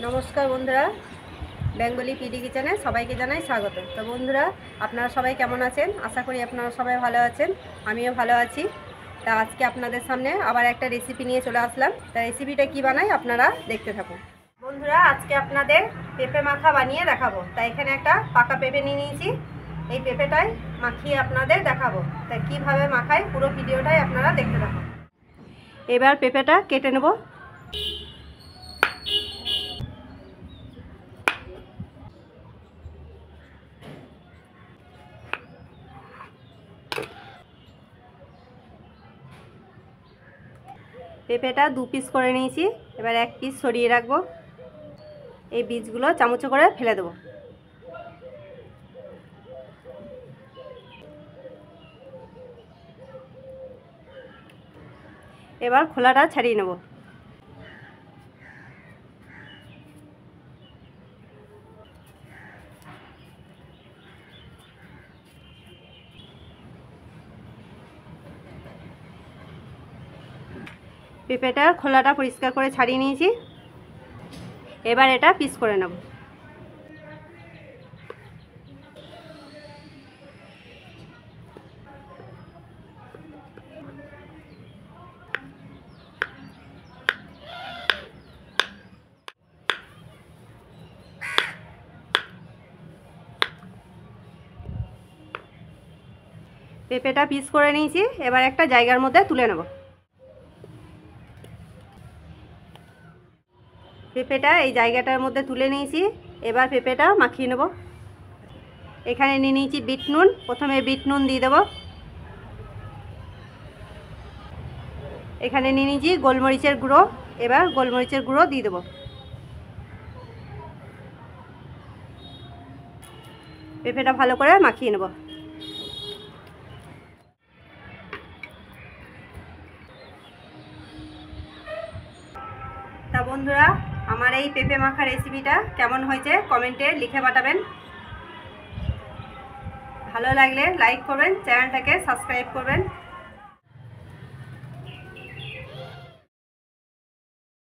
নমস্কার বন্ধুরা, Bengali PD কিচেনে সবাইকে জানাই স্বাগত। তো বন্ধুরা, আপনারা সবাই কেমন আছেন? আশা করি আপনারা সবাই ভালো আছেন, আমিও ভালো আছি। তা আজকে আপনাদের সামনে আবার একটা রেসিপি নিয়ে চলে আসলাম। তা রেসিপিটা কি বানাই আপনারা দেখতে থাকুন। বন্ধুরা, আজকে আপনাদের পেঁপে মাখা বানিয়ে দেখাবো। তাই এখানে একটা পাকা পেঁপে নিয়ে নিয়েছি, এই পেঁপেটাই মাখিয়ে আপনাদের দেখাবো। তাই কীভাবে মাখাই পুরো ভিডিওটাই আপনারা দেখতে থাকুন। এবার পেঁপেটা কেটে নেব। পেঁপেটা 2 পিস করে নিয়েছি, এবার 1 পিস সরিয়ে রাখবো। এই বীজগুলো চামচে করে ফেলে দেবো। এবার খোলাটা ছাড়িয়ে নেব। পেঁপেটার খোলাটা পরিষ্কার করে ছাড়িয়ে নিয়েছি, এবার এটা পিস করে নেব। পেঁপেটা পিস করে নিয়েছি, এবার একটা জায়গার মধ্যে তুলে নেব। পেঁপেটা এই জায়গাটার মধ্যে তুলে নিয়েছি, এবার পেঁপেটা মাখিয়ে নেব। এখানে নিয়ে নিয়েছি বিট নুন, প্রথমে বিট নুন দিয়ে দেব। এখানে নিয়ে নিয়েছি গোলমরিচের গুঁড়ো, এবার গোলমরিচের গুঁড়ো দিয়ে দেব। পেঁপেটা ভালো করে মাখিয়ে নেব। তা বন্ধুরা, আমার এই পেঁপে মাখা রেসিপিটা কেমন হয়েছে কমেন্টে লিখে পাঠাবেন। ভালো লাগলে লাইক করবেন, চ্যানেলটাকে সাবস্ক্রাইব করবেন।